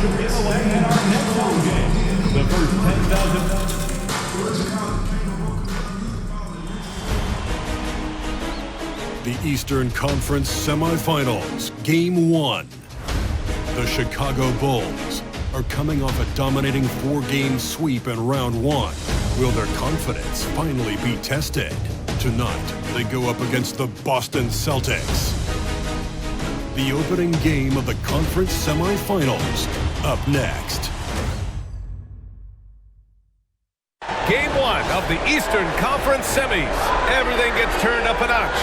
giveaway in our next home game. The first 10,000. The Eastern Conference Semifinals, Game 1. The Chicago Bulls are coming off a dominating 4-game sweep in Round 1. Will their confidence finally be tested? Tonight, they go up against the Boston Celtics. The opening game of the Conference Semifinals, up next. Game 1 of the Eastern Conference Semis. Everything gets turned up a notch.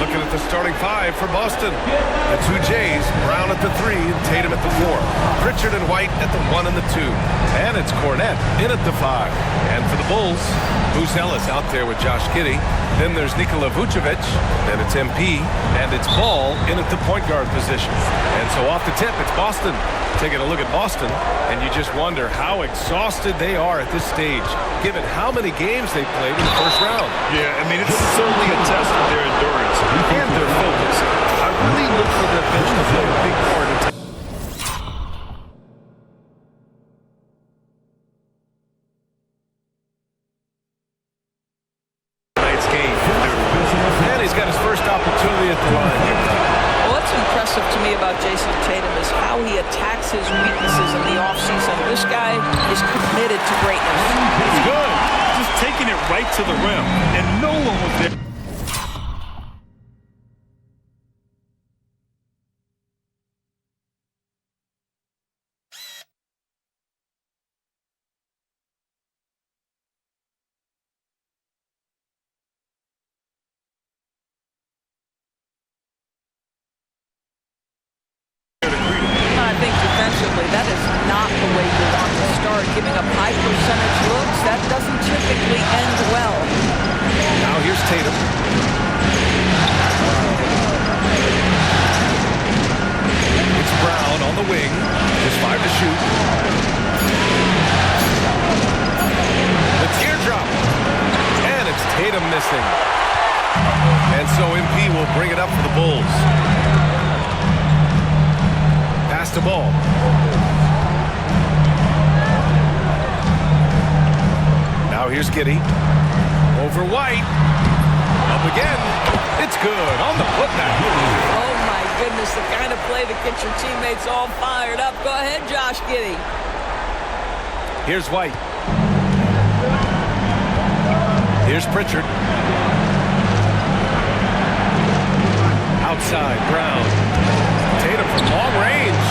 Looking at the starting 5 for Boston. The two Jays, Brown at the 3 and Tatum at the 4. Pritchard and White at the 1 and the 2. And it's Cornette in at the 5. And for the Bulls, Bruce Ellis out there with Josh Giddey. Then there's Nikola Vucevic. Then it's MP. And it's Ball in at the point guard position. And so off the tip, it's Boston. Taking a look at Boston, and you just wonder how exhausted they are at this stage, given how many games they played in the first round. Yeah, I mean, it's certainly a test of their endurance and their focus. I really look for their bench to play a big part in tonight's game. And he's got his first opportunity at the line. What's impressive to me about Jason Tatum is how he attacks his weaknesses in the offseason. This guy is committed to greatness. It's good. Just taking it right to the rim, and no one was there. I think defensively, that is not the way you want to start. Giving up high percentage looks, that doesn't typically end well. Now here's Tatum. It's Brown on the wing. Just 5 to shoot. The teardrop. And it's Tatum missing. And so MP will bring it up for the Bulls. Pass the ball. Now here's Giddey. Over White. Up again. It's good on the putback. Oh my goodness, the kind of play that gets your teammates all fired up. Go ahead, Josh Giddey. Here's White. Here's Pritchard. Outside, Brown. Tatum from long range.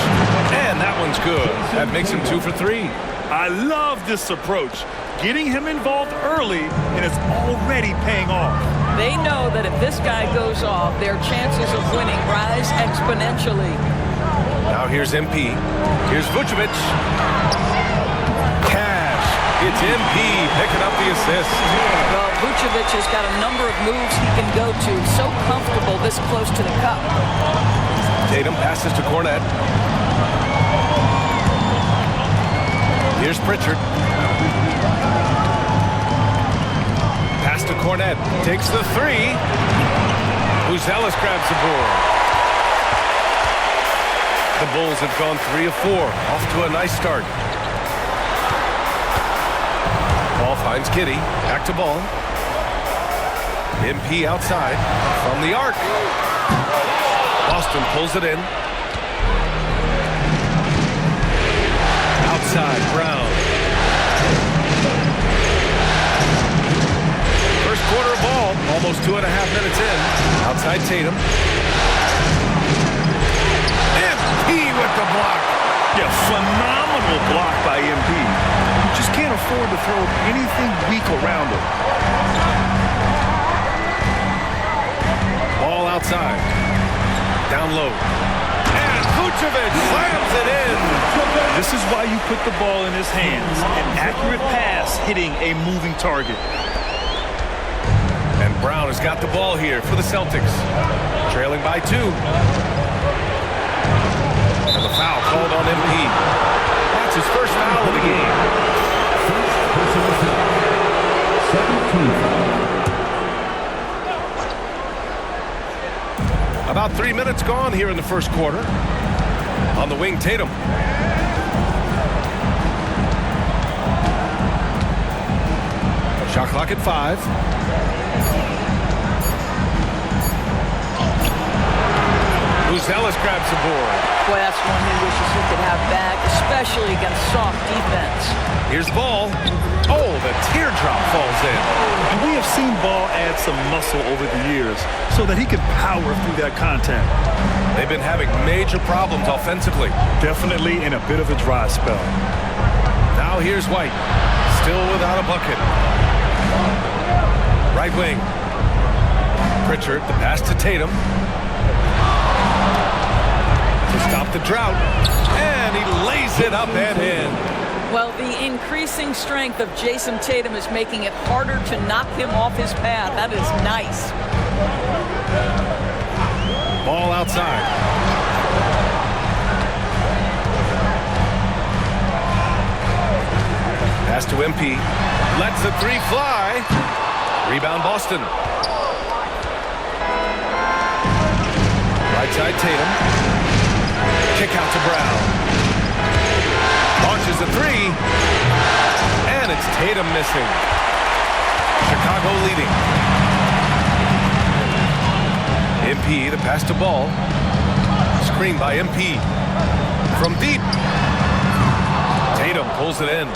And that one's good. That makes him 2 for 3. I love this approach. Getting him involved early, and it's already paying off. They know that if this guy goes off, their chances of winning rise exponentially. Now here's MP. Here's Vucevic. Cash. It's MP picking up the assist. Well, Vucevic has got a number of moves he can go to. So comfortable this close to the cup. Tatum passes to Cornette. Here's Pritchard. Pass to Cornette. Takes the 3. Ellis grabs the board. The Bulls have gone 3 of 4. Off to a nice start. Ball finds Giddey. Back to Ball. MP outside. From the arc. Boston pulls it in. Outside, Brown. First quarter ball, almost 2.5 minutes in. Outside Tatum. MP with the block. Yeah, phenomenal block by MP. You just can't afford to throw anything weak around him. Ball outside. Down low. And Vucevic slams it in. This is why you put the ball in his hands. An accurate pass hitting a moving target. And Brown has got the ball here for the Celtics. Trailing by 2. And the foul called on MP. That's his first foul of the game. 17. About 3 minutes gone here in the first quarter. On the wing, Tatum. Shot clock at 5. Ellis grabs the board. Boy, that's one he wishes he could have back, especially against soft defense. Here's Ball. Oh, the teardrop falls in. And we have seen Ball add some muscle over the years so that he can power through that contact. They've been having major problems offensively. Definitely in a bit of a dry spell. Now here's White, still without a bucket. Right wing. Pritchard, the pass to Tatum. To stop the drought, and he lays it up and in. Well, the increasing strength of Jason Tatum is making it harder to knock him off his path. That is nice. Ball outside. Pass to MP. Lets the three fly. Rebound Boston. Right side Tatum. Kick out to Brown. Launches a three. And it's Tatum missing. Chicago leading. MP, the pass to Ball. Screen by MP. From deep. Tatum pulls it in.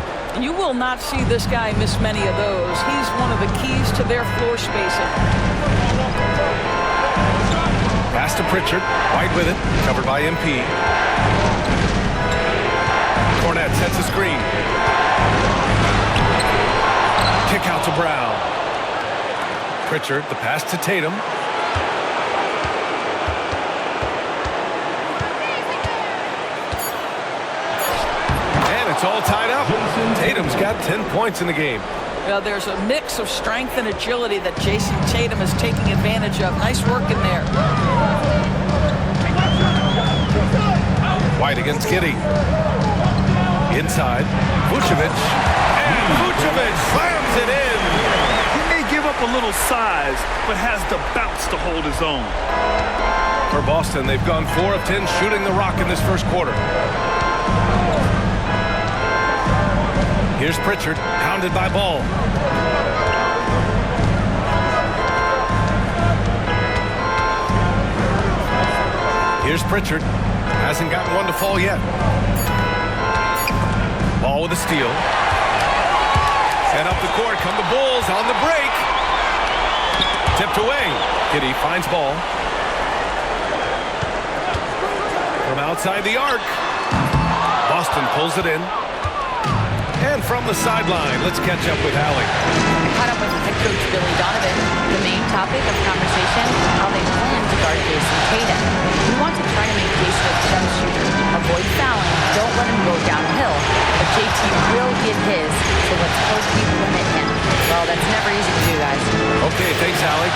You will not see this guy miss many of those. He's one of the keys to their floor spacing. Pass to Pritchard. White with it. Covered by MP. Cornette sets a screen. Kick out to Brown. Pritchard, the pass to Tatum. And it's all tied up. Tatum's got 10 points in the game. Well, there's a mix of strength and agility that Jason Tatum is taking advantage of. Nice work in there. White against Giddey. Inside. Vucevic. And Vucevic slams it in. He may give up a little size, but has the bounce to hold his own. For Boston, they've gone 4 of 10 shooting the rock in this first quarter. Here's Pritchard, pounded by Ball. Here's Pritchard. Hasn't gotten one to fall yet. Ball with a steal. And up the court come the Bulls on the break. Tipped away. Giddey finds Ball. From outside the arc. Boston pulls it in. And from the sideline, let's catch up with Allie. I caught up with head coach Billy Donovan. The main topic of conversation, how they plan to guard Jason Tatum. We want to try to make Jason a jump shooter. Avoid fouling, don't let him go downhill. But JT will get his, so let's hope we limit him. Well, that's never easy to do, guys. Okay, thanks, Allie.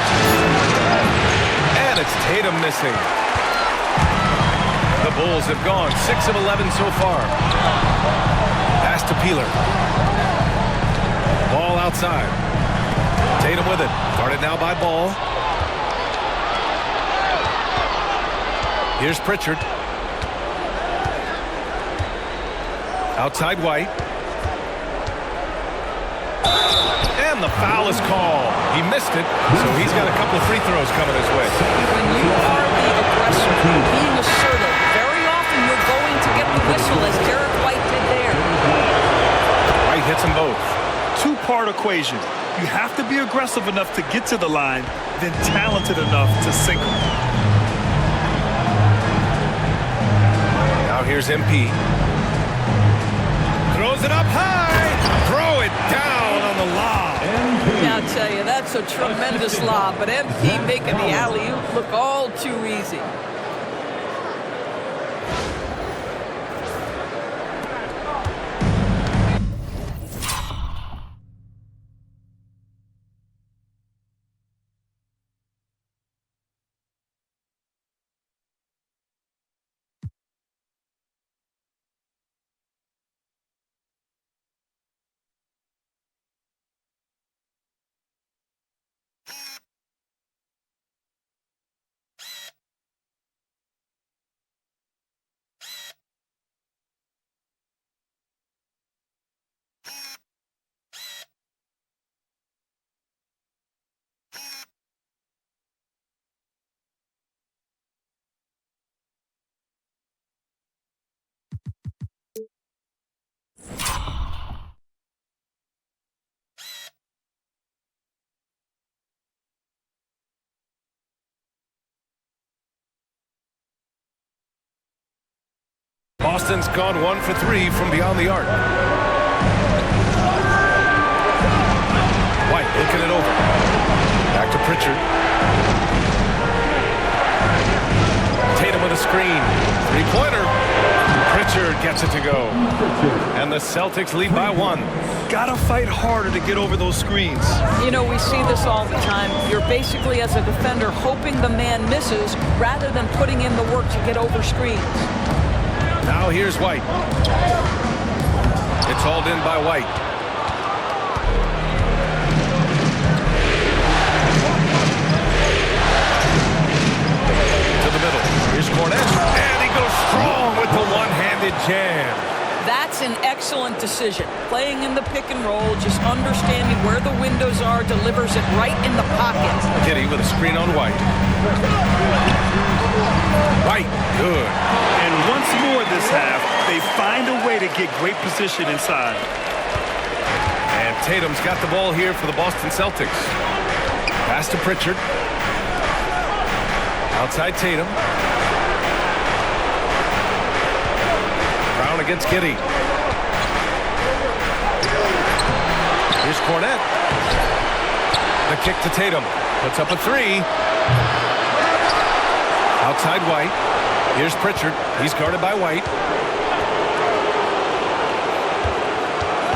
And it's Tatum missing. The Bulls have gone 6 of 11 so far. Pass to Peeler. Ball outside. Tatum with it. Guarded now by Ball. Here's Pritchard. Outside White. And the foul is called. He missed it, so he's got a couple of free throws coming his way. When you are the aggressor, being assertive, very often you're going to get the whistle, as Derek White did there. White hits them both. Two-part equation. You have to be aggressive enough to get to the line, then talented enough to sink them. Now here's MP. Throws it up high. Throw it down on the lob. Now, I'll tell you, that's a tremendous lob, but MP making the alley-oop look all too easy. Boston's gone 1 for 3 from beyond the arc. White looking it over. Back to Pritchard. Tatum with a screen. Three-pointer. Pritchard gets it to go. And the Celtics lead by 1. Gotta fight harder to get over those screens. You know, we see this all the time. You're basically, as a defender, hoping the man misses rather than putting in the work to get over screens. Now here's White. It's hauled in by White. To the middle. Here's Cornette. And he goes strong with the one-handed jam. That's an excellent decision. Playing in the pick and roll, just understanding where the windows are, delivers it right in the pocket. Giddy with a screen on White. White, good. And once more this half, they find a way to get great position inside. And Tatum's got the ball here for the Boston Celtics. Pass to Pritchard. Outside Tatum. Brown against Giddy. Here's Cornette. The kick to Tatum. Puts up a 3. Outside White. Here's Pritchard. He's guarded by White.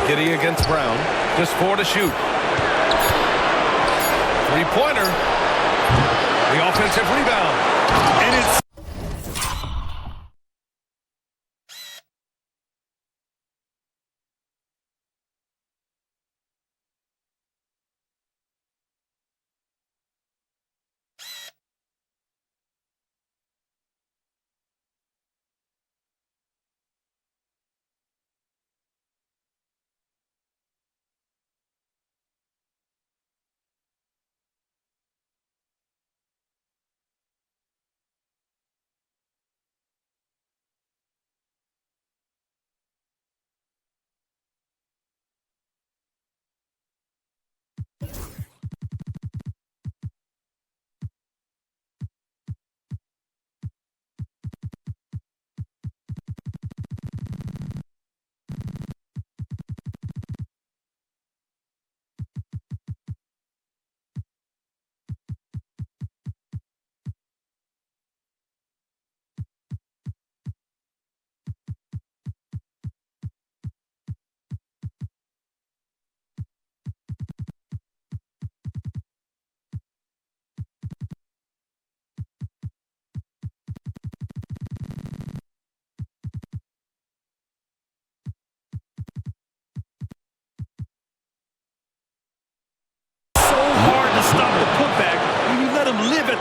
Giddy against Brown. Just 4 to shoot. Three-pointer. The offensive rebound. And it's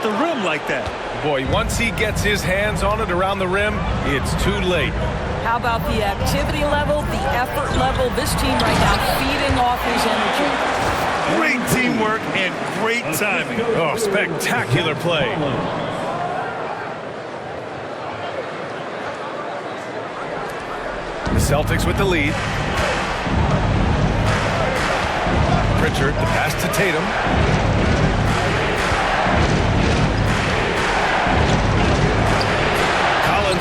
the rim like that. Boy, once he gets his hands on it around the rim, it's too late. How about the activity level, the effort level? This team right now feeding off his energy. Great teamwork and great timing. Oh, spectacular play. The Celtics with the lead. Pritchard, the pass to Tatum.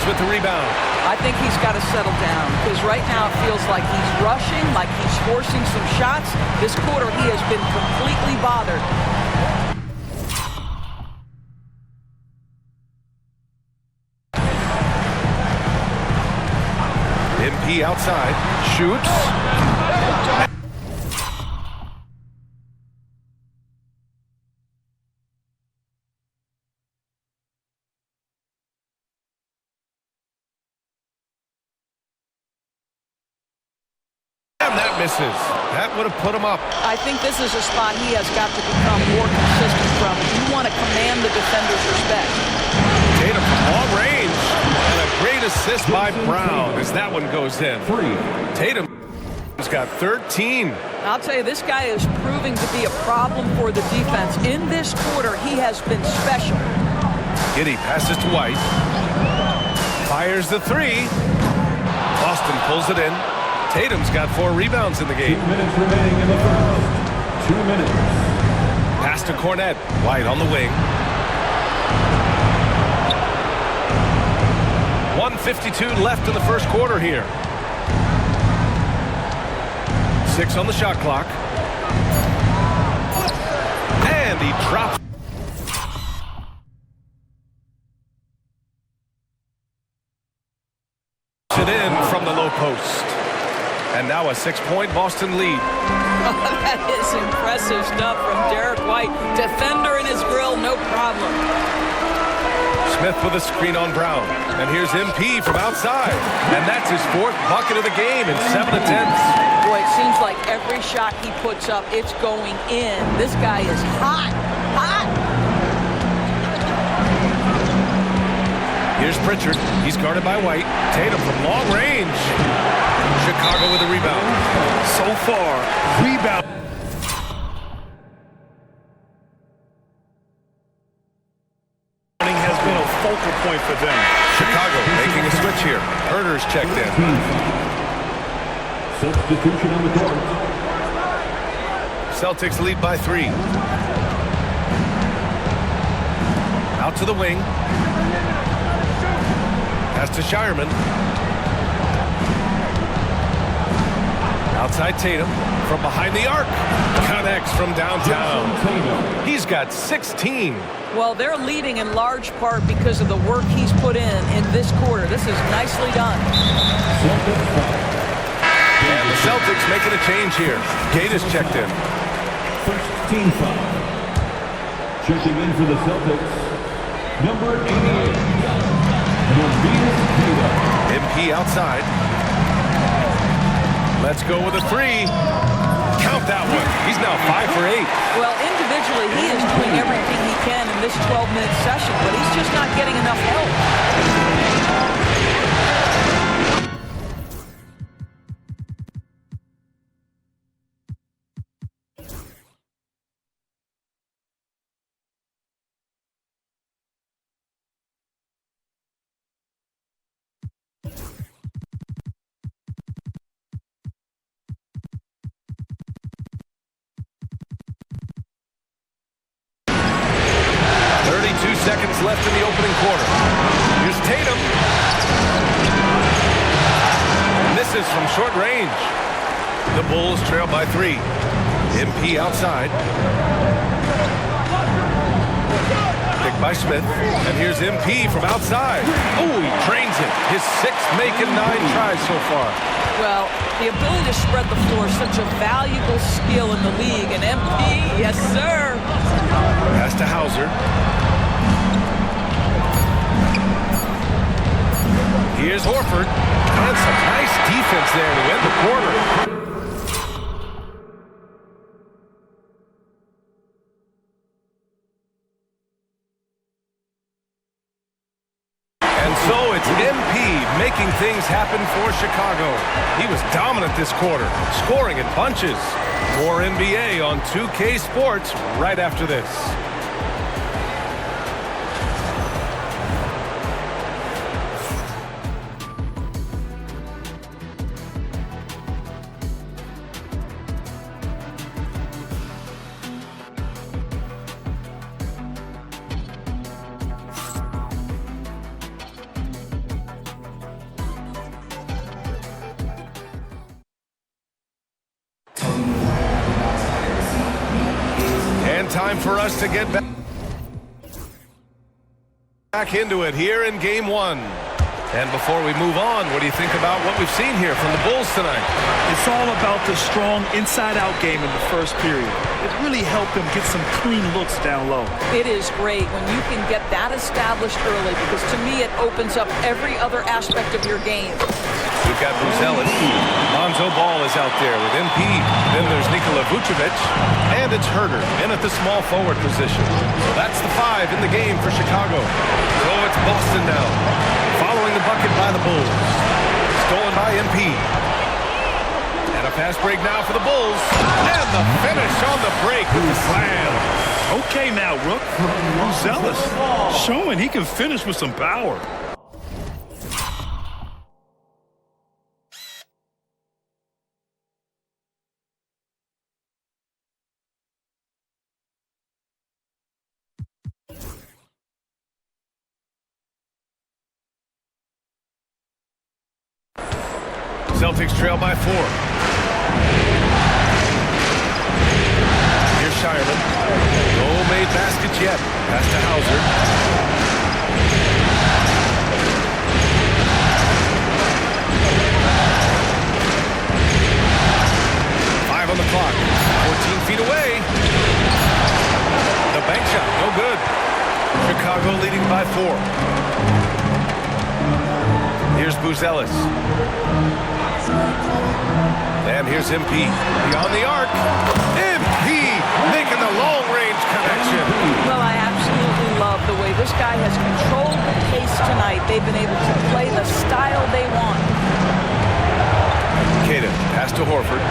With the rebound. I think he's got to settle down because right now it feels like he's rushing, like he's forcing some shots. This quarter he has been completely bothered. MP outside, shoots. That misses. That would have put him up. I think this is a spot he has got to become more consistent from. You want to command the defender's respect. Tatum from long range. And a great assist by Brown as that one goes in. Tatum's got 13. I'll tell you, this guy is proving to be a problem for the defense. In this quarter, he has been special. Giddy passes to White. Fires the 3. Boston pulls it in. Tatum's got 4 rebounds in the game. 2 minutes remaining in the first. 2 minutes. Pass to Cornette. White on the wing. 1:52 left in the first quarter here. 6 on the shot clock. And he drops it in from the low post. And now a 6-point Boston lead. That is impressive stuff from Derek White. Defender in his grill, no problem. Smith with a screen on Brown. And here's MP from outside. And that's his 4th bucket of the game in 7 attempts. Boy, it seems like every shot he puts up, it's going in. This guy is hot, hot. Here's Pritchard. He's guarded by White. Tatum from long range. Chicago with a rebound. So far, rebound. Has been a focal point for them. Chicago making a switch here. Herder's checked in. Substitution on the court. Celtics lead by 3. Out to the wing. Pass to Shireman. Outside Tatum from behind the arc. Connects from downtown. He's got 16. Well, they're leading in large part because of the work he's put in this quarter. This is nicely done. And the Celtics making a change here. Gate is checked in. First team foul. Checking in for the Celtics, number 88, Maurice Vita. MP outside. Let's go with a 3. Count that one. He's now 5 for 8. Well, individually, he is doing everything he can in this 12-minute session, but he's just not getting enough help. 32 seconds left in the opening quarter. Here's Tatum. Misses from short range. The Bulls trail by 3. MP outside. Picked by Smith. And here's MP from outside. Oh, he drains it. His 6th make in 9 tries so far. Well, the ability to spread the floor is such a valuable skill in the league. And MP, yes, sir. Pass to Hauser. Here's Horford. And some nice defense there to end the quarter. And so it's MP making things happen for Chicago. He was dominant this quarter, scoring in bunches. More NBA on 2K Sports right after this. Time for us to get back into it here in Game 1. And before we move on, what do you think about what we've seen here from the Bulls tonight? It's all about the strong inside-out game in the first period. It really helped them get some clean looks down low. It is great when you can get that established early because to me it opens up every other aspect of your game. We've got Buzelis. Lonzo Ball is out there with MP. Then there's Nikola Vucevic. And it's Herder in at the small forward position. So that's the 5 in the game for Chicago. So it's Boston now. Following the bucket by the Bulls. Stolen by MP. And a fast break now for the Bulls. And the finish on the break with the slam. Okay now, Rook. Buzelis showing he can finish with some power. Celtics trail by 4. Here's Shireman. No made baskets yet. Pass to Hauser. On the clock, 14 feet away. The bank shot, no good. Chicago leading by 4. Here's Buzelis. And here's MP. Beyond the arc. MP making the long-range connection. Well, I absolutely love the way this guy has controlled the pace tonight. They've been able to play the style they want. Caden, pass to Horford.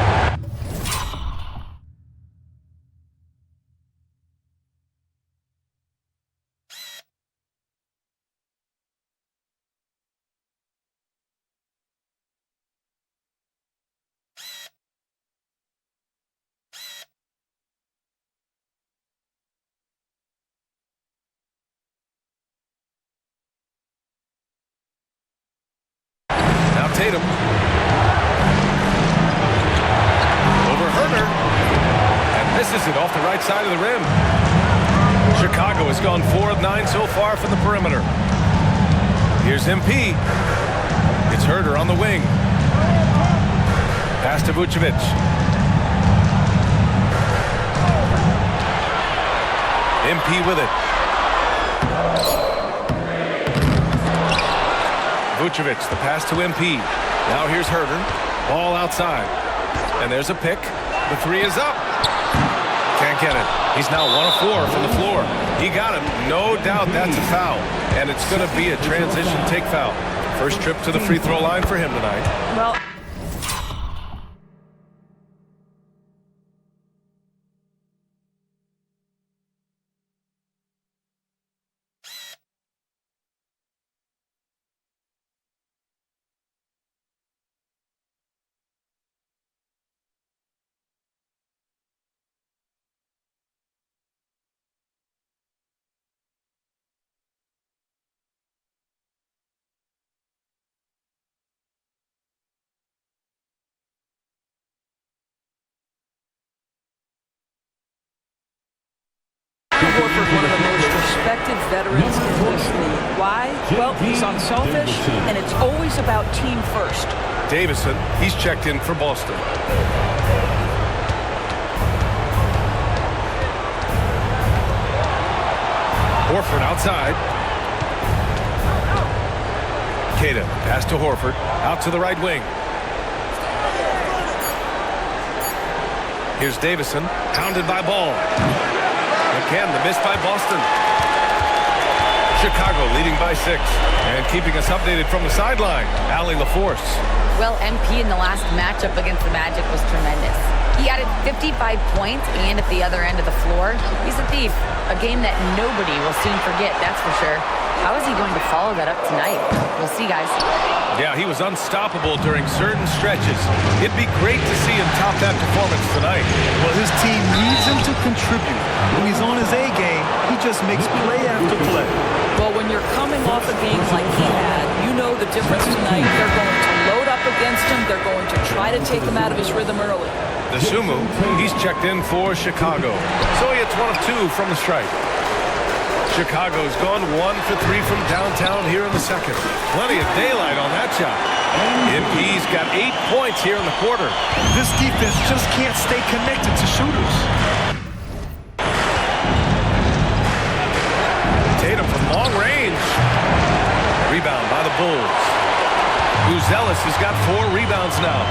Tatum. Over Herter. And misses it off the right side of the rim. Chicago has gone 4 of 9 so far from the perimeter. Here's MP. It's Herter on the wing. Pass to Vucevic. MP with it. Vucevic, the pass to MP. Now here's Herter. Ball outside. And there's a pick. The 3 is up. Can't get it. He's now 1 of 4 from the floor. He got him. No doubt that's a foul. And it's going to be a transition take foul. First trip to the free throw line for him tonight. Well, Horford, one of the most respected veterans in this league. Why? Well, he's unselfish, and it's always about team first. Davison, he's checked in for Boston. Horford outside. Queta, pass to Horford, out to the right wing. Here's Davison, pounded by Ball. Again, the miss by Boston. Chicago leading by 6. And keeping us updated from the sideline, Allie LaForce. Well, MP in the last matchup against the Magic was tremendous. He added 55 points, and at the other end of the floor, he's a thief. A game that nobody will soon forget, that's for sure. How is he going to follow that up tonight? We'll see, guys. Yeah, he was unstoppable during certain stretches. It'd be great to see him top that performance tonight. Well, his team needs him to contribute. When he's on his A game, he just makes play after play. Well, when you're coming off a game like he had, you know the difference tonight. They're going to load up against him. They're going to try to take him out of his rhythm early. The Sumu, he's checked in for Chicago. So he hits 1 of 2 from the stripe. Chicago's gone 1 for 3 from downtown here in the second. Plenty of daylight on that shot. MP's got 8 points here in the quarter. This defense just can't stay connected to shooters. Tatum from long range. Rebound by the Bulls. Buzelis has got 4 rebounds now.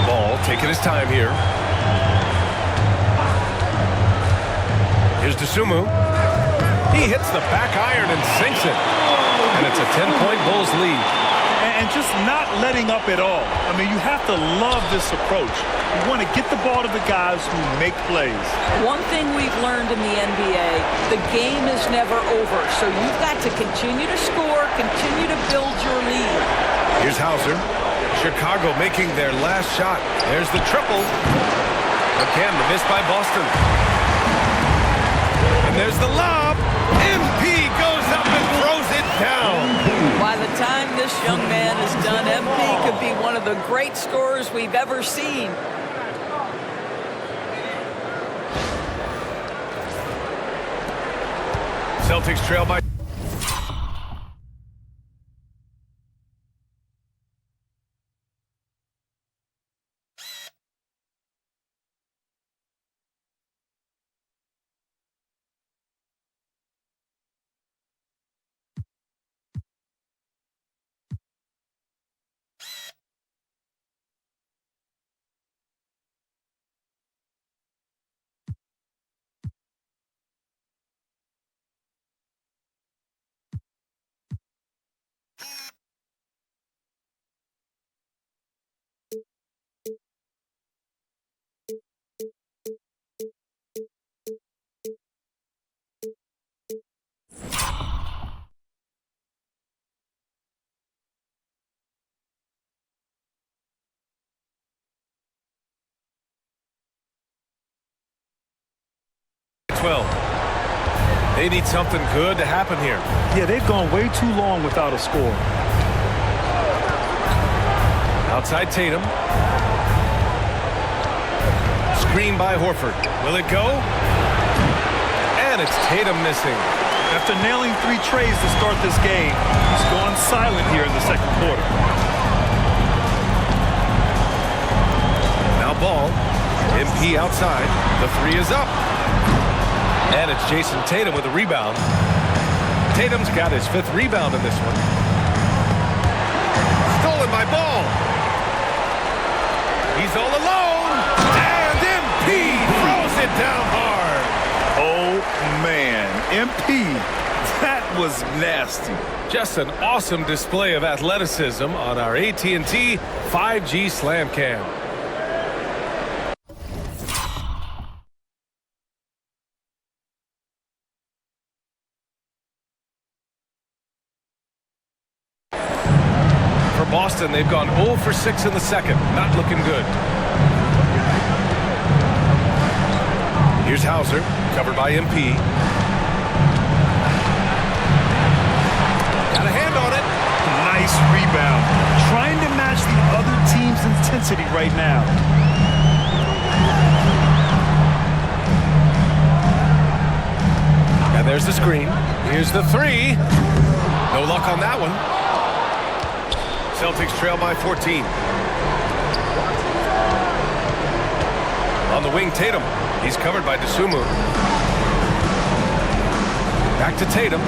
Ball taking his time here. Here's DeSumo. He hits the back iron and sinks it. And it's a 10-point Bulls lead. And just not letting up at all. I mean, you have to love this approach. You want to get the ball to the guys who make plays. One thing we've learned in the NBA, the game is never over. So you've got to continue to score, continue to build your lead. Here's Hauser. Chicago making their last shot. There's the triple. Again, the miss by Boston. And there's the lob. MP goes up and throws it down. Why, the time this young man has done, MP could be one of the great scorers we've ever seen. Celtics trail by... They need something good to happen here. Yeah, they've gone way too long without a score. Outside Tatum. Screen by Horford. Will it go? And it's Tatum missing. After nailing 3 trays to start this game, he's gone silent here in the second quarter. Now ball. MP outside. The 3 is up. And it's Jason Tatum with a rebound. Tatum's got his 5th rebound in this one. Stolen by Ball. He's all alone. And MP throws it down hard. Oh, man. MP, that was nasty. Just an awesome display of athleticism on our AT&T 5G Slam Cam. Boston, they've gone 0 for 6 in the second. Not looking good. Here's Hauser, covered by MP. Got a hand on it. Nice rebound. Trying to match the other team's intensity right now. And there's the screen. Here's the 3. No luck on that one. Celtics trail by 14. On the wing, Tatum. He's covered by Dosunmu. Back to Tatum.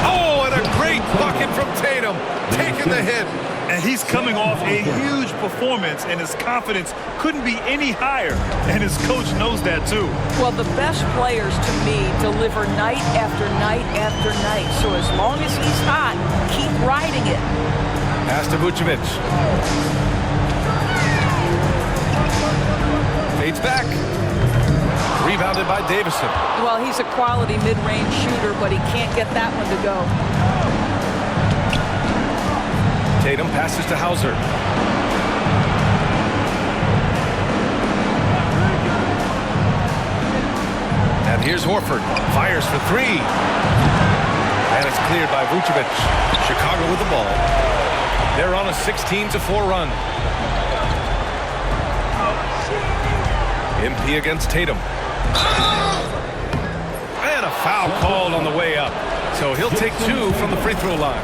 Oh, and a great bucket from Tatum. Taking the hit. And he's coming off a huge performance, and his confidence couldn't be any higher. And his coach knows that, too. Well, the best players, to me, deliver night after night after night. So as long as he's hot, keep riding it. Pass to Vucevic. Fades back. Rebounded by Davison. Well, he's a quality mid-range shooter, but he can't get that one to go. Tatum passes to Hauser. And here's Horford. Fires for 3. And it's cleared by Vucevic. Chicago with the ball. They're on a 16-4 run. MP against Tatum. And a foul called on the way up. So he'll take 2 from the free throw line.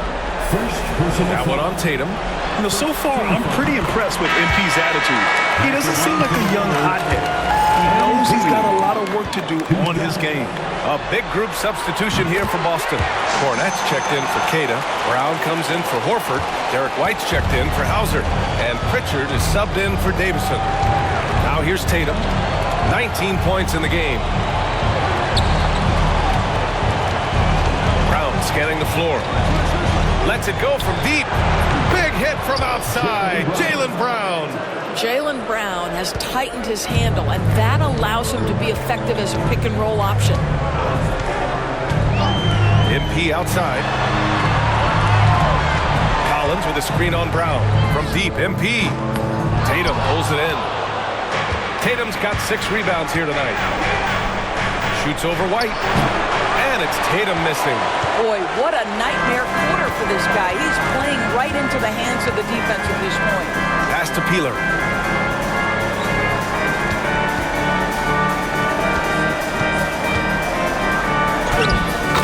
That one on Tatum. You know, so far, I'm pretty impressed with MP's attitude. He doesn't seem like a young hothead. He knows he's got a lot of work to do on his game. A big group substitution here for Boston. Cornette's checked in for Queta. Brown comes in for Horford. Derek White's checked in for Hauser. And Pritchard is subbed in for Davison. Now here's Tatum. 19 points in the game. Brown scanning the floor. Lets it go from deep. Big hit from outside. Jaylen Brown. Jaylen Brown has tightened his handle, and that allows him to be effective as a pick-and-roll option. MP outside. Collins with a screen on Brown. From deep, MP. Tatum pulls it in. Tatum's got 6 rebounds here tonight. Shoots over White. And it's That's Tatum missing. Boy, what a nightmare quarter for this guy. He's playing right into the hands of the defense at this point. Pass to Peeler.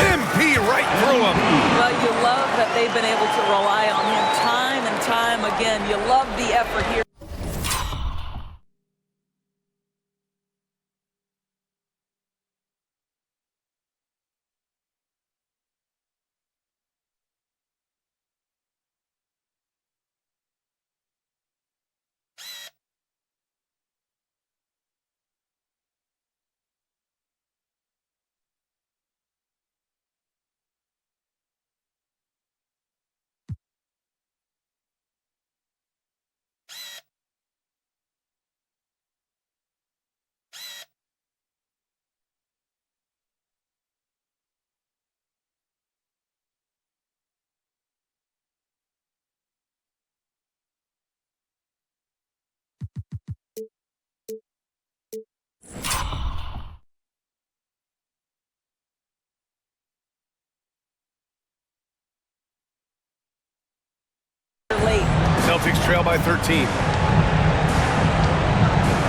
MP right through him. Well, you love that they've been able to rely on him time and time again. You love the effort here. Late. Celtics trail by 13.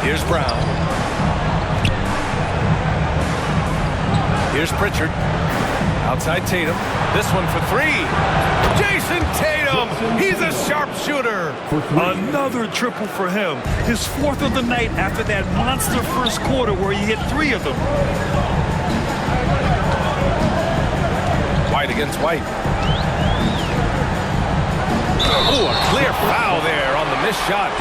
Here's Brown. Here's Pritchard. Outside Tatum. This one for three. Jason Tatum! He's a sharpshooter. Another triple for him. His fourth of the night after that monster first quarter where he hit 3 of them. White against White. Ooh, a clear foul there on the missed shot.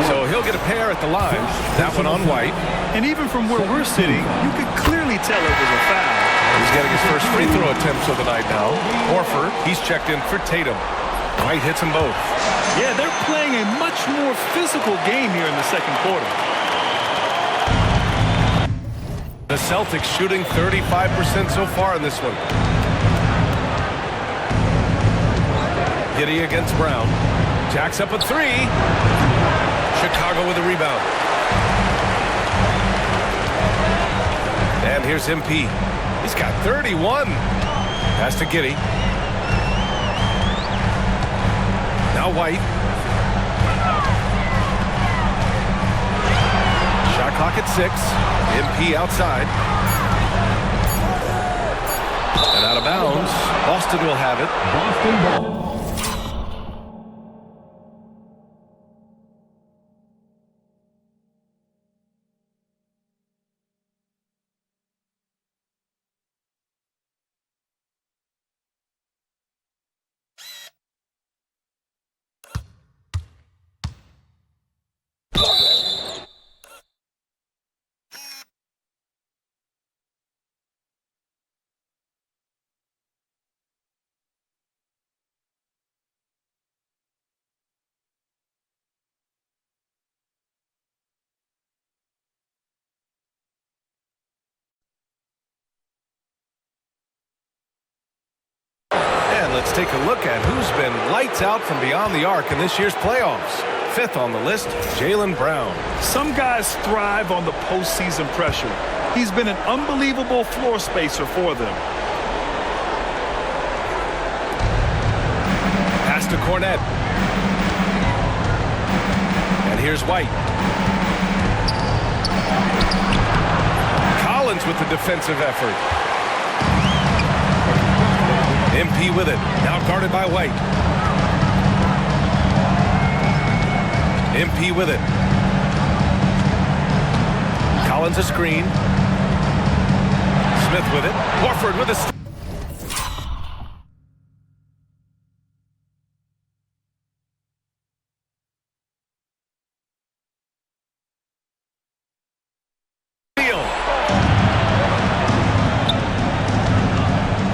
So he'll get a pair at the line. That one on White. And even from where we're sitting, you could clearly tell it was a foul. He's getting his first free throw attempts of the night now. Horford, he's checked in for Tatum. White hits them both. Yeah, they're playing a much more physical game here in the second quarter. The Celtics shooting 35% so far in this one. Giddey against Brown. Jacks up a three. Chicago with a rebound. And here's MP. He's got 31. Pass to Giddey. Now White. Shot clock at 6. MP outside. And out of bounds. Boston will have it. Boston ball. Let's take a look at who's been lights out from beyond the arc in this year's playoffs. 5th on the list, Jaylen Brown. Some guys thrive on the postseason pressure. He's been an unbelievable floor spacer for them. Pass to Cornette. And here's White. Collins with the defensive effort. MP with it. Now guarded by White. MP with it. Collins a screen. Smith with it. Horford with a steal.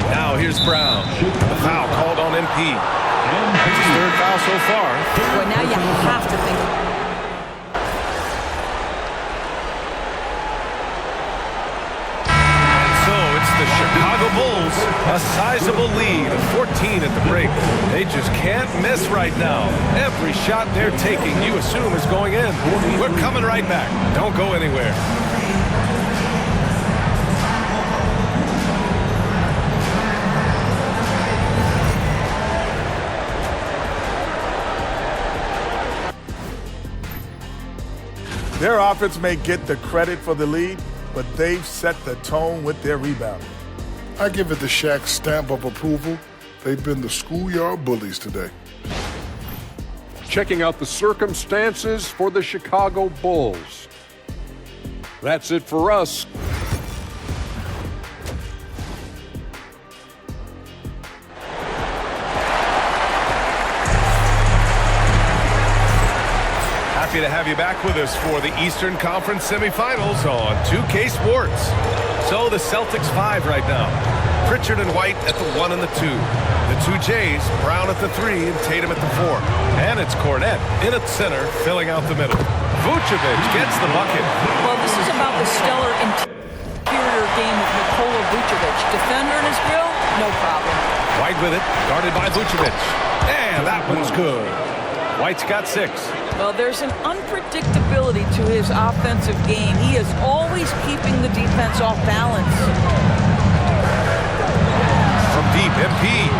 Now here's Brown. The foul called on MP. That's his 3rd foul so far. Well, now you have to think. So it's the Chicago Bulls, a sizable lead of 14 at the break. They just can't miss right now. Every shot they're taking, you assume, is going in. We're coming right back. Don't go anywhere. Their offense may get the credit for the lead, but they've set the tone with their rebounding. I give it the Shaq stamp of approval. They've been the schoolyard bullies today. Checking out the circumstances for the Chicago Bulls. That's it for us. Happy to have you back with us for the Eastern Conference Semifinals on 2K Sports. So the Celtics 5 right now. Pritchard and White at the 1 and the 2. The two Jays, Brown at the 3 and Tatum at the 4. And it's Cornette in at center, filling out the middle. Vucevic gets the bucket. Well, this is about the stellar interior game of Nikola Vucevic. Defender in his grill, no problem. White with it, guarded by Vucevic. And that one's good. White's got 6. Well, there's an unpredictability to his offensive game. He is always keeping the defense off balance. From deep, MP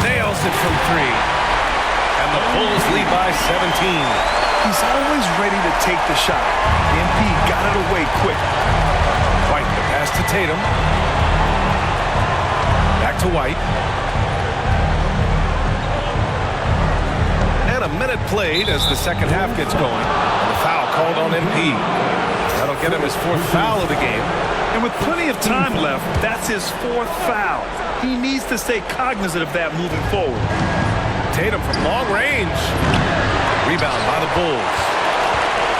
nails it from 3. And the Bulls lead by 17. He's always ready to take the shot. MP got it away quick. White, the pass to Tatum. Back to White. And a minute played as the second half gets going. And the foul called on MP. That'll get him his 4th foul of the game. And with plenty of time left, that's his 4th foul. He needs to stay cognizant of that moving forward. Tatum from long range. Rebound by the Bulls.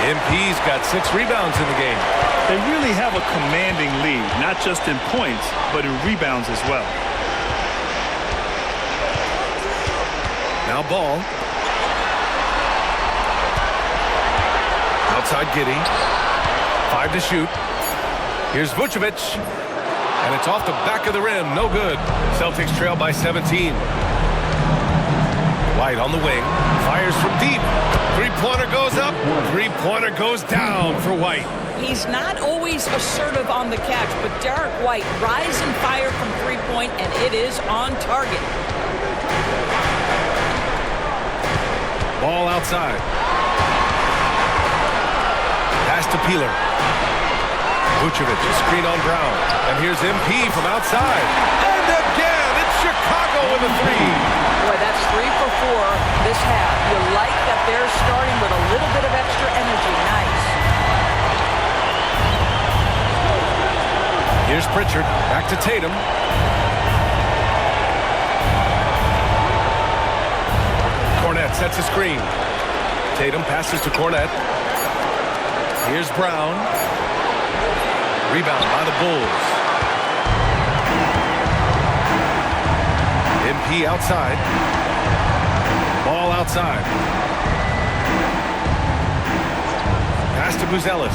MP's got 6 rebounds in the game. They really have a commanding lead, not just in points, but in rebounds as well. Now Ball. Outside Giddey. 5 to shoot. Here's Vucevic. And it's off the back of the rim. No good. Celtics trail by 17. White on the wing. Fires from deep. Three-pointer goes up. Three-pointer goes down for White. He's not always assertive on the catch, but Derek White rise and fire from three-point, and it is on target. Ball outside. Pass to Peeler. Vucevic, a screen on Brown. And here's MP from outside. And again, it's Chicago with a 3. Boy, that's 3 for 4 this half. You like that they're starting with a little bit of extra energy. Nice. Here's Pritchard. Back to Tatum. Cornette sets a screen. Tatum passes to Cornette. Here's Brown. Rebound by the Bulls. MP outside. Ball outside. Pass to Buzelis.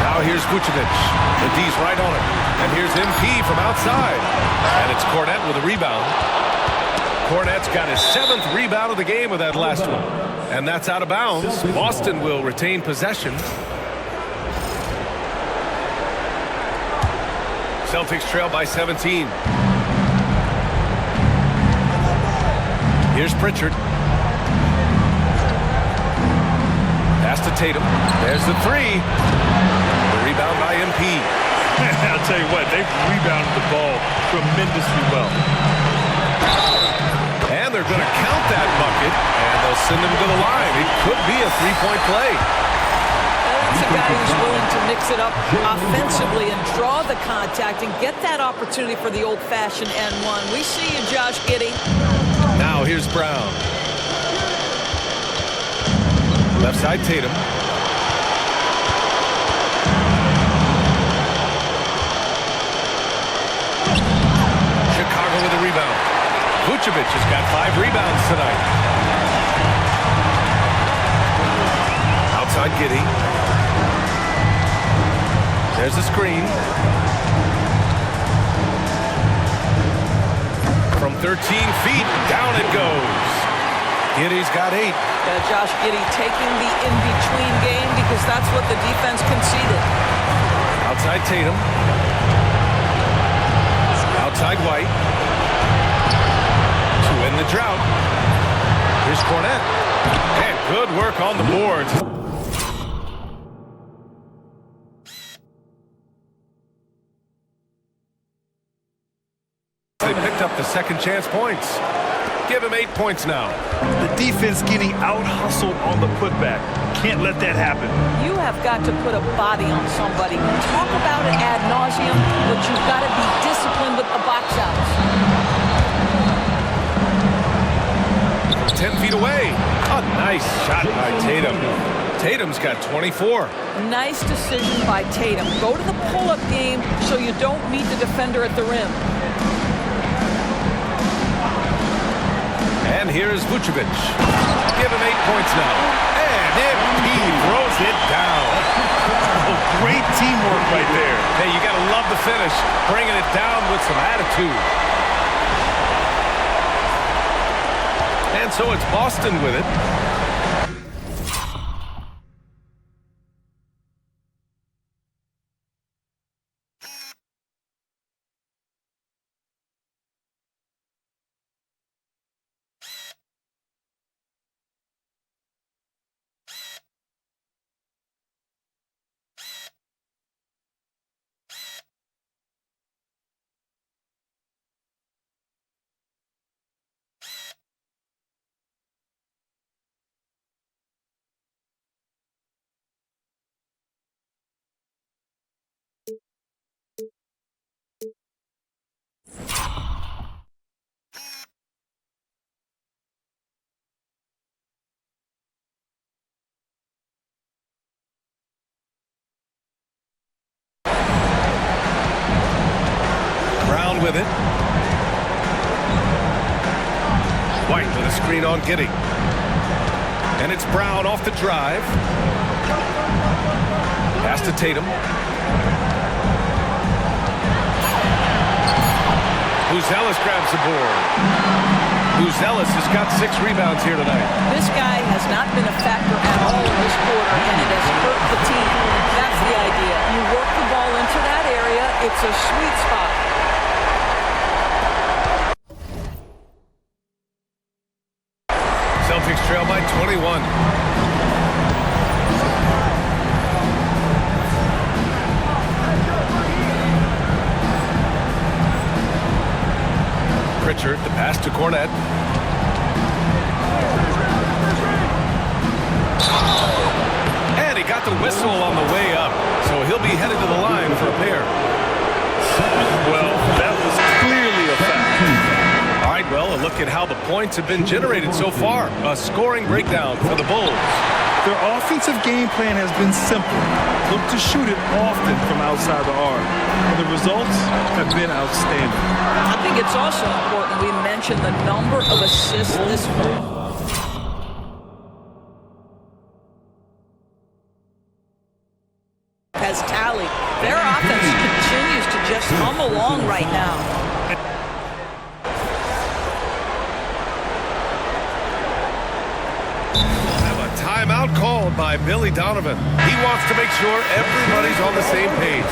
Now here's Vucevic. The D's right on it. And here's MP from outside. And it's Cornette with a rebound. Cornette's got his 7th rebound of the game with that last one. And that's out of bounds. Boston will retain possession. Celtics trail by 17. Here's Pritchard. Pass to Tatum. There's the 3. The rebound by MP. I'll tell you what, they've rebounded the ball tremendously well. And they're going to count that bucket, and they'll send him to the line. It could be a 3-point play. That's a guy who's willing to mix it up offensively and draw the contact and get that opportunity for the old-fashioned N1. We see you, Josh Giddey. Now here's Brown. Left side Tatum. Chicago with a rebound. Vucevic has got 5 rebounds tonight. Outside Giddey. There's a screen. From 13 feet, down it goes. Giddey's got 8. Josh Giddey taking the in-between game because that's what the defense conceded. Outside Tatum. Outside White. To end the drought. Here's Cornette. And good work on the boards. They picked up the second chance points. Give him 8 points now. The defense getting out-hustled on the putback. Can't let that happen. You have got to put a body on somebody. Talk about it ad nauseum, but you've got to be disciplined with the box outs. 10 feet away. A nice shot by Tatum. Tatum's got 24. Nice decision by Tatum. Go to the pull-up game so you don't meet the defender at the rim. And here's Vucevic. Give him 8 points now. And he throws it down. Oh, great teamwork right there. Hey, you got to love the finish. Bringing it down with some attitude. And so it's Boston with it. Brown with it. White with a screen on Giddey. And it's Brown off the drive. Pass to Tatum. Buzelis grabs the board. Buzelis has got 6 rebounds here tonight. This guy has not been a factor at all in this quarter, and it has hurt the team. That's the idea. You work the ball into that area. It's a sweet spot. Celtics trail by 21. Pritchard, the pass to Cornette. And he got the whistle on the way up, so he'll be headed to the line for a pair. Well, that was clearly a foul. All right, well, a look at how the points have been generated so far. A scoring breakdown for the Bulls. Their offensive game plan has been simple. Look to shoot it often from outside the arc. And the results have been outstanding. I think it's also important we mention the number of assists this has tallied. Their offense continues to just hum along right now. Timeout called by Billy Donovan. He wants to make sure everybody's on the same page.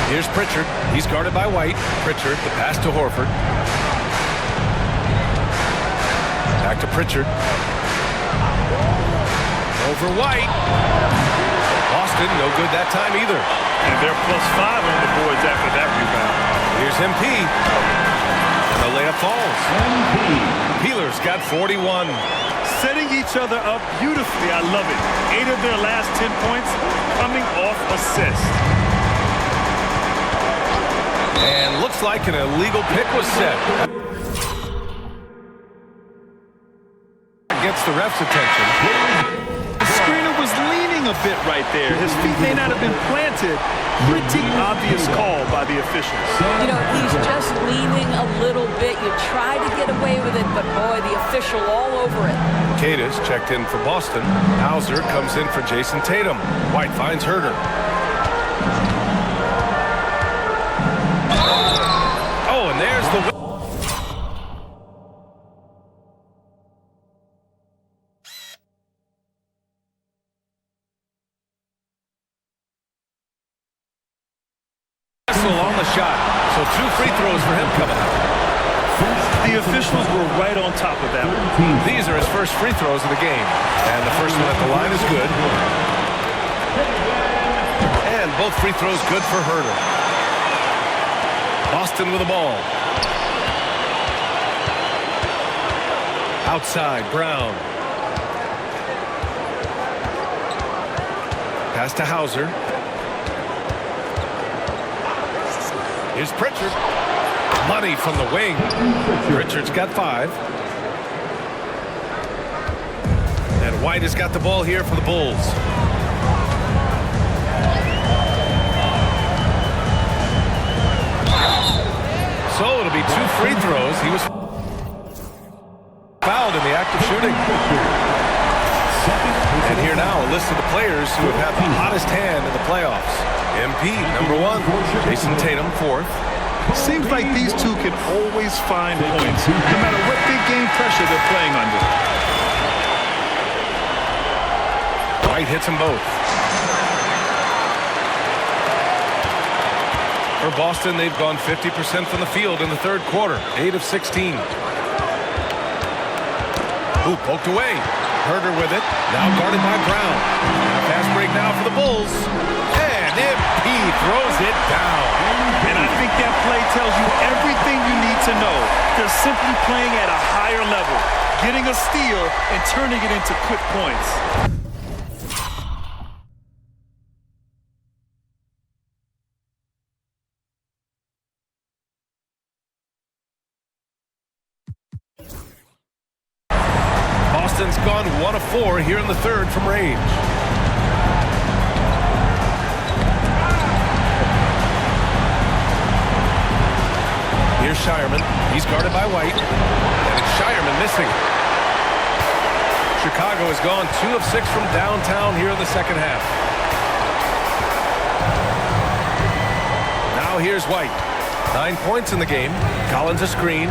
Here's Pritchard. He's guarded by White. Pritchard, the pass to Horford. Back to Pritchard. Over White. Boston, no good that time either. And they're +5 on the boards after that rebound. Here's MP. And the layup falls. Peeler's got 41. Setting each other up beautifully. I love it. 8 of their last 10 points coming off assist. And looks like an illegal pick was set. Gets the ref's attention. Screener was leaning a bit right there. His feet may not have been planted. Pretty obvious call by the officials. You know, he's just leaning a little bit. You try to get away with it, but boy, the official all over it. Cadis checked in for Boston. Hauser comes in for Jason Tatum. White finds Herter. Oh, and there's the... 2 free throws for him coming up. The officials were right on top of that one. These are his first free throws of the game. And the first one at the line is good. And both free throws good for Herder. Boston with the ball. Outside, Brown. Pass to Hauser. Here's Pritchard. Money from the wing. Pritchard's got 5. And White has got the ball here for the Bulls. So it'll be 2 free throws. He was fouled in the act of shooting. And here now, a list of the players who have had the hottest hand in the playoffs. MP, number 1. Jason Tatum, 4th. Seems like these two can always find points, no matter what big game pressure they're playing under. White hits them both. For Boston, they've gone 50% from the field in the third quarter. 8 of 16. Ooh, poked away. Herder with it. Now guarded by Brown. Fast break now for the Bulls. And MP throws it down. And I think that play tells you everything you need to know. They're simply playing at a higher level, getting a steal and turning it into quick points. Boston's gone 1 of 4 here in the third from range. Here's Shireman. He's guarded by White. And it's Shireman missing. Chicago has gone 2 of 6 from downtown here in the second half. Now here's White. 9 points in the game. Collins a screen.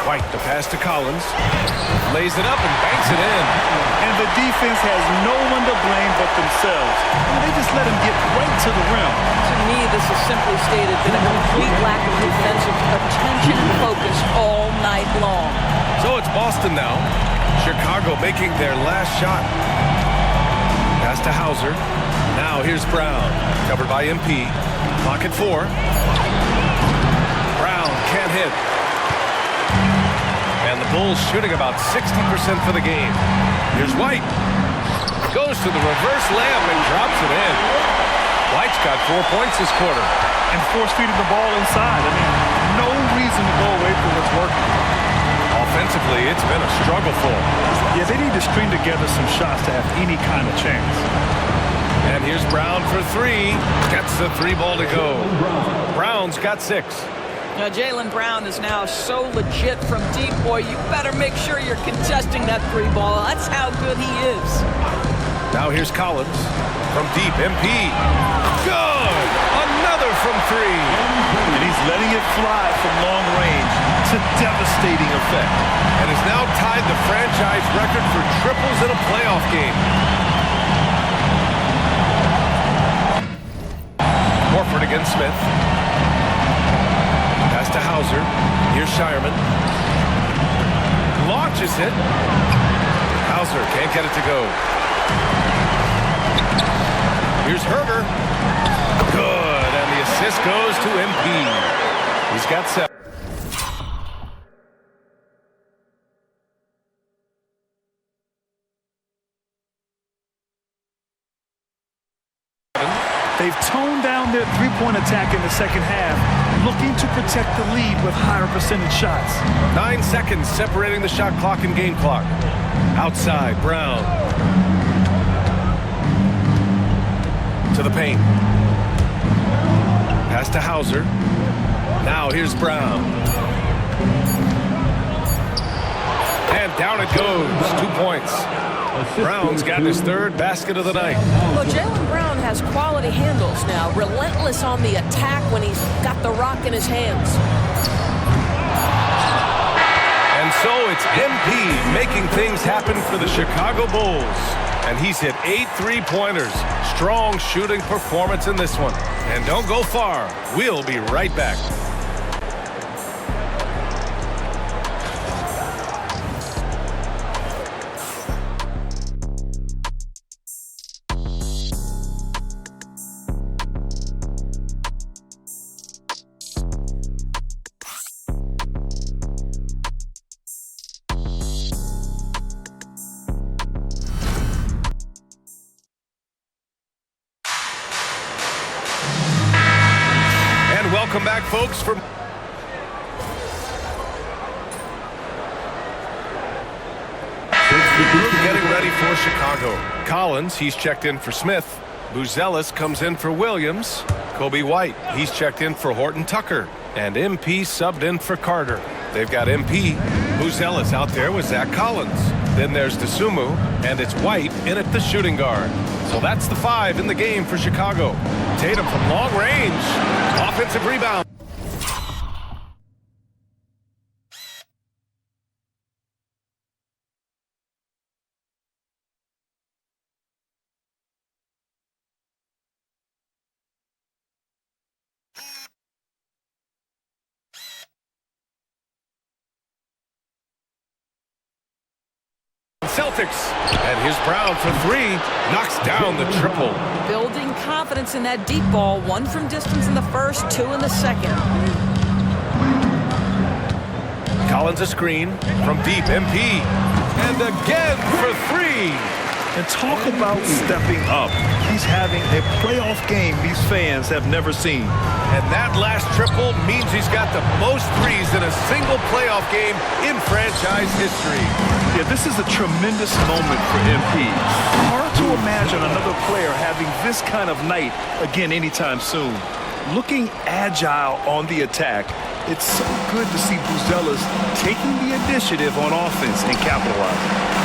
White the pass to Collins. Lays it up and banks it in. And the defense has no one to blame but themselves. They just let him get right to the rim. To me, this is simply stated been a complete lack of defensive attention and focus all night long. So it's Boston now. Chicago making their last shot. Pass to Hauser. Now here's Brown. Covered by MP. Clock at 4. Brown can't hit. And the Bulls shooting about 60% for the game. Here's White. Goes to the reverse layup and drops it in. White's got 4 points this quarter. And force-feeding the ball inside. I mean, no reason to go away from what's working. Offensively, it's been a struggle for them. Yeah, they need to string together some shots to have any kind of chance. And here's Brown for 3. Gets the 3 ball to go. Brown's got 6. Now, Jaylen Brown is now so legit from deep, boy. You better make sure you're contesting that 3 ball. That's how good he is. Now here's Collins from deep. MP. Good! Another from 3. And he's letting it fly from long range to devastating effect. And has now tied the franchise record for triples in a playoff game. Horford against Smith. Pass to Hauser. Here's Shireman. Launches it. Hauser can't get it to go. Here's Herder. Good. And the assist goes to MP. He's got 7. They've toned down their three-point attack in the second half, looking to protect the lead with higher percentage shots. 9 seconds separating the shot clock and game clock. Outside, Brown. To the paint. Pass to Hauser. Now here's Brown. And down it goes. 2 points. Brown's got his 3rd basket of the night. Well, Jaylen Brown has quality handles now. Relentless on the attack when he's got the rock in his hands. And so it's MP making things happen for the Chicago Bulls. And he's hit 8 3-pointers. Strong shooting performance in this one. And don't go far. We'll be right back. folks, for getting ready for Chicago. Collins, he's checked in for Smith. Buzelis comes in for Williams. Kobe White, he's checked in for Horton Tucker. And MP subbed in for Carter. They've got MP. Buzelis out there with Zach Collins. Then there's DeSumo, and it's White in at the shooting guard. So that's the 5 in the game for Chicago. Tatum from long range. Offensive rebound. Celtics, and here's Brown for 3, knocks down the triple. Building confidence in that deep ball. 1 from distance in the first, 2 in the second. Collins a screen from deep, MP, and again for 3. And talk about stepping up. He's having a playoff game these fans have never seen. And that last triple means he's got the most threes in a single playoff game in franchise history. Yeah, this is a tremendous moment for MP. Hard to imagine another player having this kind of night again anytime soon. Looking agile on the attack, it's so good to see Buzelis taking the initiative on offense and capitalizing.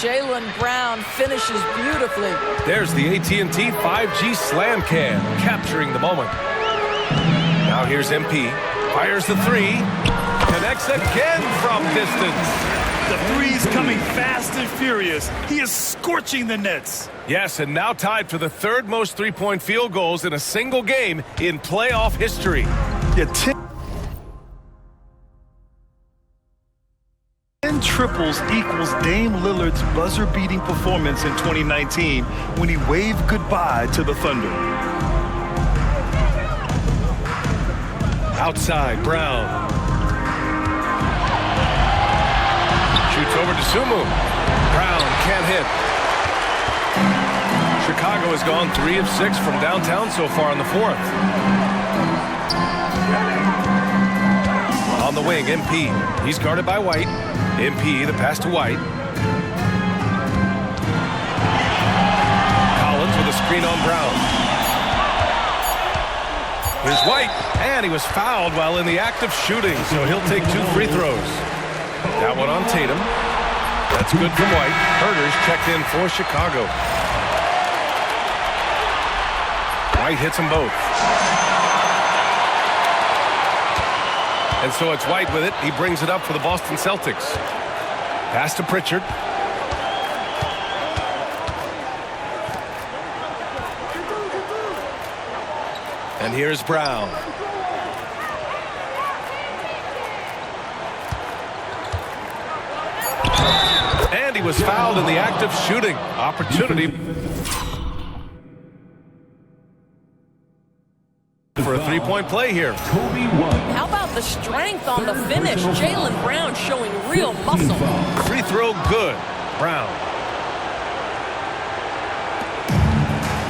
Jaylen Brown finishes beautifully. There's the AT&T 5G Slam Cam, capturing the moment. Now here's MP, fires the 3, connects again from distance. The 3's coming fast and furious. He is scorching the nets. Yes, and now tied for the 3rd most three-point field goals in a single game in playoff history. Yeah, 10 triples equals Dame Lillard's buzzer-beating performance in 2019 when he waved goodbye to the Thunder. Outside, Brown. Shoots over to Sumu. Brown can't hit. Chicago has gone 3 of 6 from downtown so far in the 4th. On the wing, MP. He's guarded by White. MP, the pass to White. Collins with a screen on Brown. Here's White, and he was fouled while in the act of shooting, so he'll take 2 free throws. That one on Tatum. That's good from White. Herter's checked in for Chicago. White hits them both. And so it's White with it. He brings it up for the Boston Celtics. Pass to Pritchard. And here's Brown. And he was fouled in the act of shooting. Opportunity for a three-point play here. How about the strength on the finish? Jaylen Brown showing real muscle. Free throw good. Brown.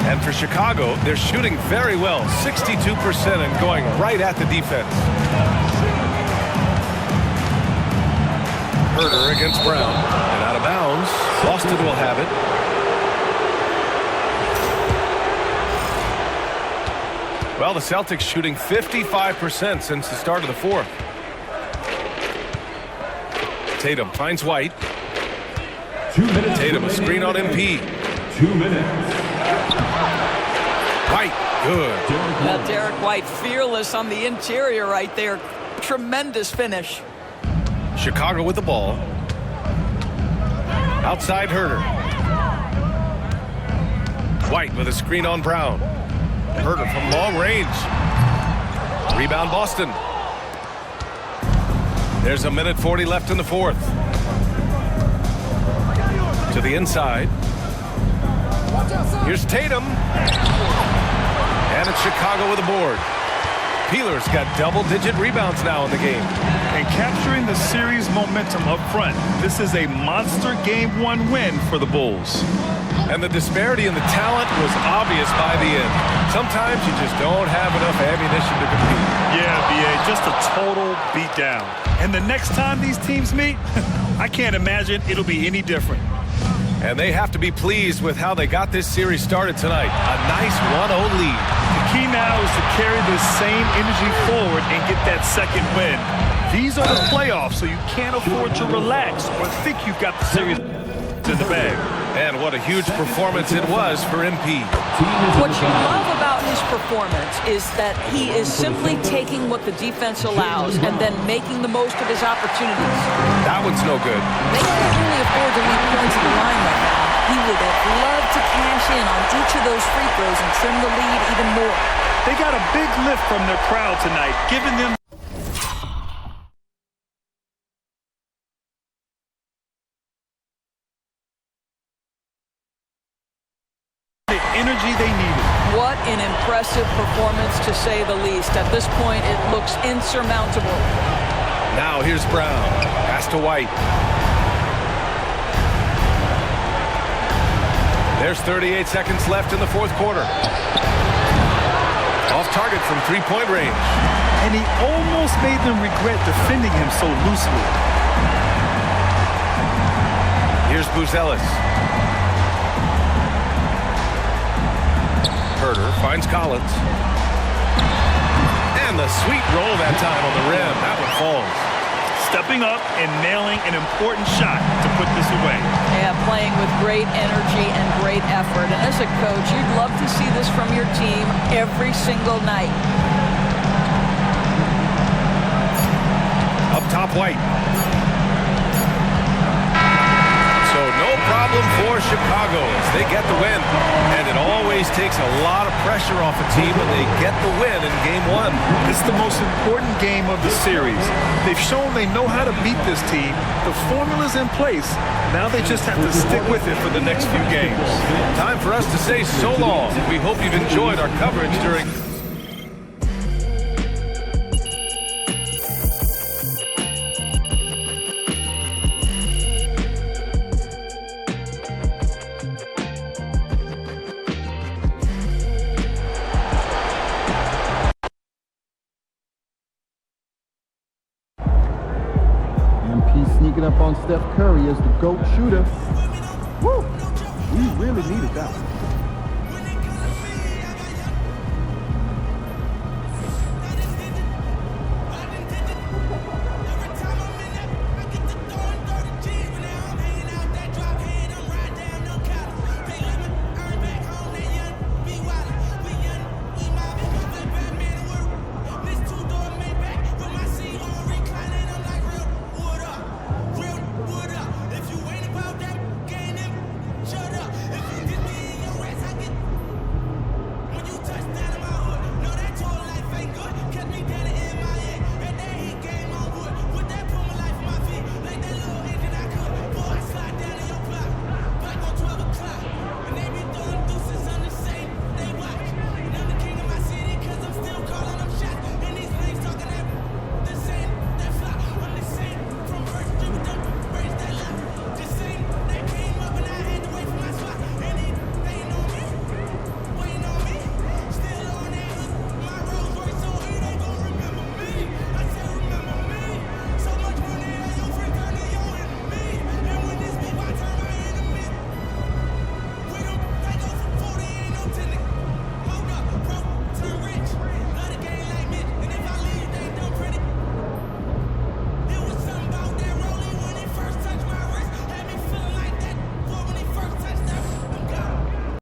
And for Chicago, they're shooting very well. 62% and going right at the defense. Herter against Brown. And out of bounds. Boston will have it. Well, the Celtics shooting 55% since the start of the 4th. Tatum finds White. 2 minutes. Tatum, a screen on MP. 2 minutes. White, good. Now Derek White fearless on the interior right there. Tremendous finish. Chicago with the ball. Outside Herter. White with a screen on Brown. Herter from long range. Rebound Boston. There's a minute 40 left in the 4th. To the inside. Here's Tatum. And it's Chicago with a board. Peeler's got double-digit rebounds now in the game. And capturing the series momentum up front. This is a monster Game 1 win for the Bulls. And the disparity in the talent was obvious by the end. Sometimes you just don't have enough ammunition to compete. Yeah, B.A., just a total beatdown. And the next time these teams meet, I can't imagine it'll be any different. And they have to be pleased with how they got this series started tonight. A nice 1-0 lead. The key now is to carry this same energy forward and get that second win. These are the playoffs, so you can't afford to relax or think you've got the series in the bag. And what a huge performance it was for MP. What you love about his performance is that he is simply taking what the defense allows and then making the most of his opportunities. That one's no good. They can't really afford to leave points at the line like that. He would have loved to cash in on each of those free throws and trim the lead even more. They got a big lift from their crowd tonight, giving them energy they needed. What an impressive performance, to say the least. At this point, it looks insurmountable. Now here's Brown. Pass to White. There's 38 seconds left in the fourth quarter. Off target from three-point range. And he almost made them regret defending him so loosely. Here's Buzelis. Herter finds Collins. And the sweet roll that time on the rim. That one falls. Stepping up and nailing an important shot to put this away. Yeah, playing with great energy and great effort. And as a coach, you'd love to see this from your team every single night. Up top, White. So no problem for Chicago as they get the win. And it always takes a lot of pressure off a team when they get the win in Game 1. It's the most important game of the series. They've shown they know how to beat this team. The formula's in place. Now they just have to stick with it for the next few games. Time for us to say so long. We hope you've enjoyed our coverage during... Sneaking up on Steph Curry as the GOAT shooter. Woo! We really needed that one.